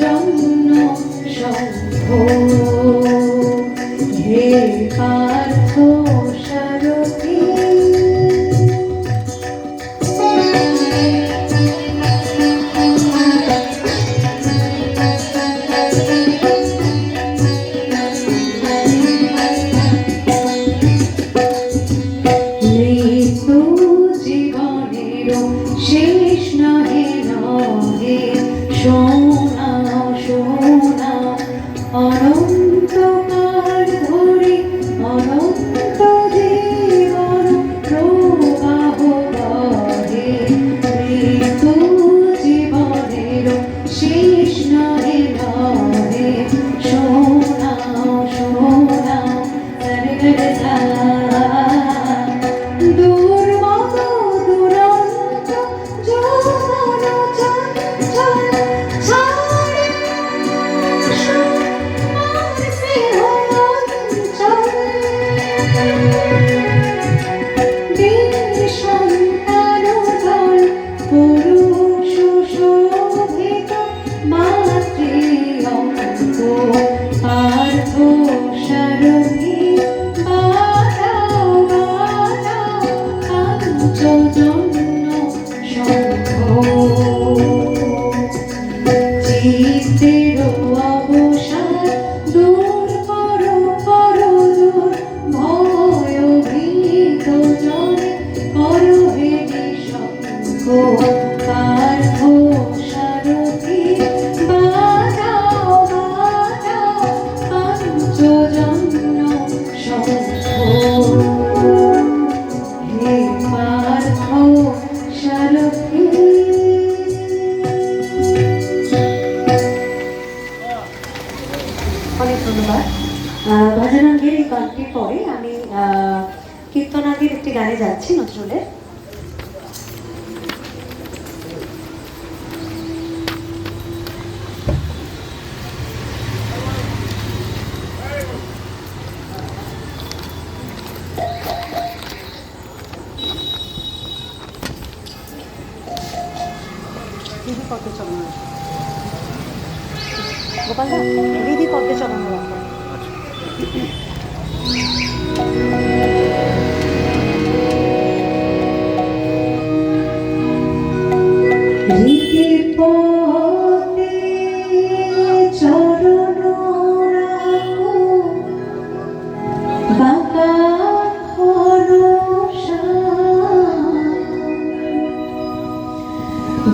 জন্য শঙ্খ হে পার্থ সারথি শেষ নহে নহে শোনাও শোনাও অনন্তকাল ধরে অনন্ত জীবন প্রবাহ বহে মৃত্যু জীবনের শেষ নহে নহে শোনাও শোনাও পার্থ সারথি বাজাও বাজাও পাঞ্চজন্য শঙ্খ চিত্তের অবসাদ দূর করো করো দূর ভয় ভীত জনে করো হে নিঃশঙ্ক পার্থ সারথি বাজাও বাজাও পাঞ্চজন্য শঙ্খ হে পার্থ সারথি। অনেক ধন্যবাদ। ভজনাঙ্গের এই গানটির পরে আমি কীর্তনাঙ্গের একটি গানে যাচ্ছি নজরুলের। পদ্মে চরণ গোপাল দা দিদি পদ্মে চরণ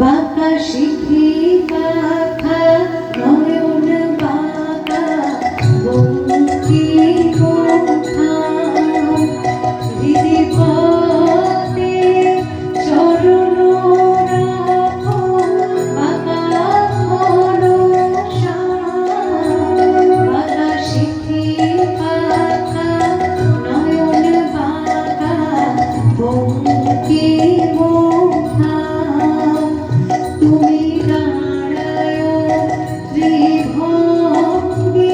বাঁকা শিখি বাঁকা নয়ন বাঁকা বঙ্কি কোথা দিদি পদে চরণ রাখো বাঁকা ভরসা বাঁকা শিখি বাঁকা নয়ন বাঁকা বঙ্কি কোথা তুমি দাঁড়ায় ত্রিভঙ্গে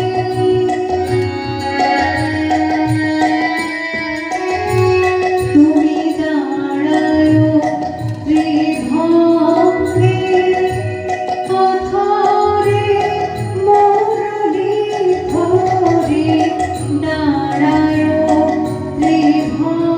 তুমি দাঁড়ায় ত্রিভঙ্গে পথরে মুরলি ধরে দাঁড়ায় ত্রিভঙ্গে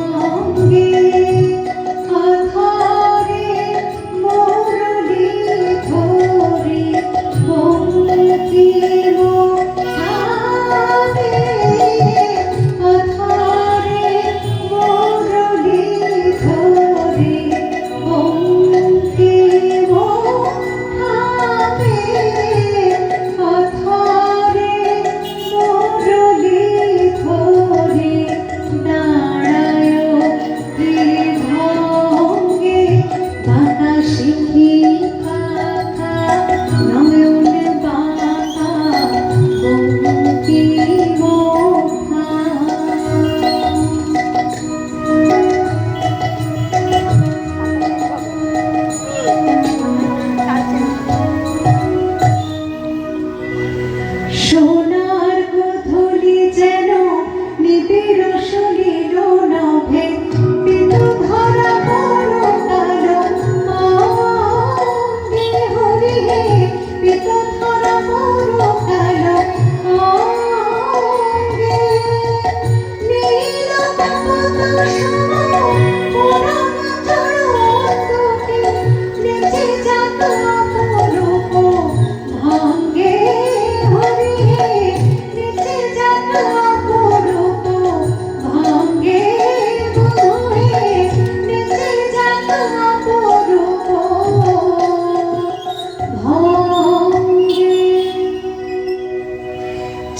পিত ধরা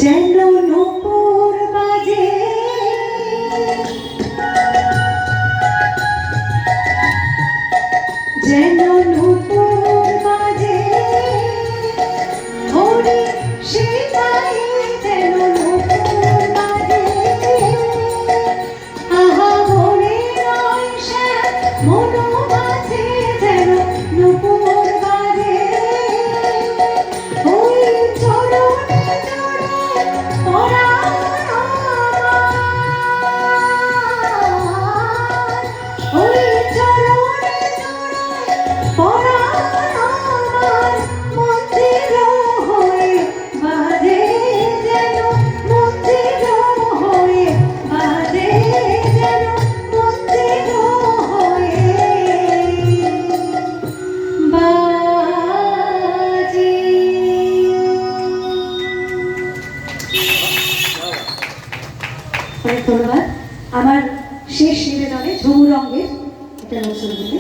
যেন নূপুর বাজে যেন নূপুর বাজে হরি সেটাই যেন নূপুর বাজে আহা হরে নয় শ্যাম মনো বাজে যেন নূপুর বাজে ওই চরণে চরণ পরাণ ওই চরণে পরাণ মন্দির হয়ে বাজে যেন মন্দির হয়ে বাজে যেন মন্দির হয়ে বাজে। অনেক ধন্যবাদ। আমার শেষ নিবেদনে ঝুমুর রঙের একটা নজর দিতে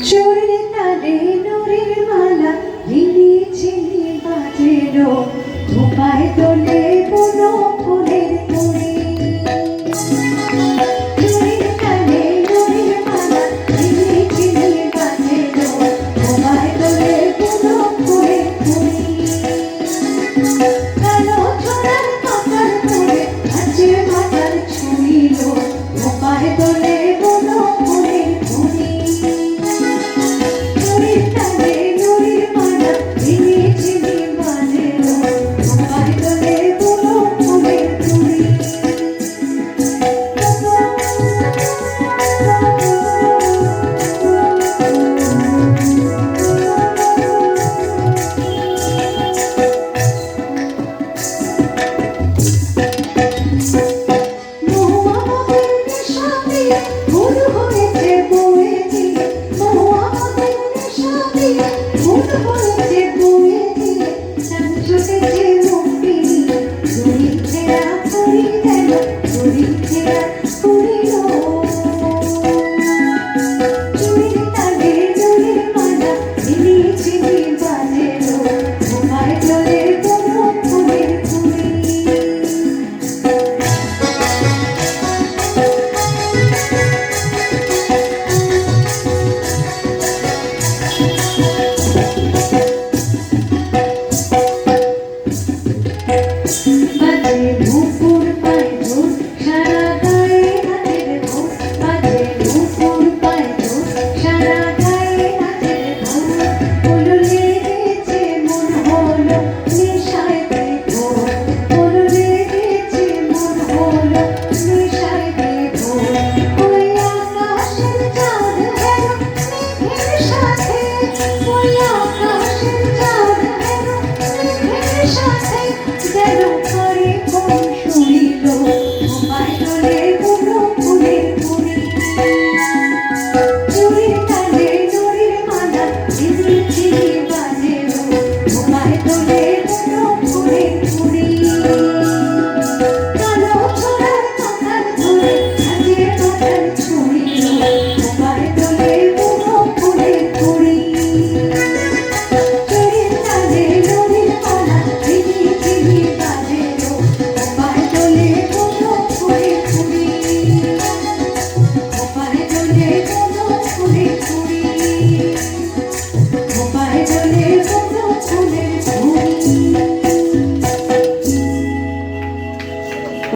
চোরে তালে নূরের মালা রিনি ঝিনি বাজেলো ধোপায় দোলে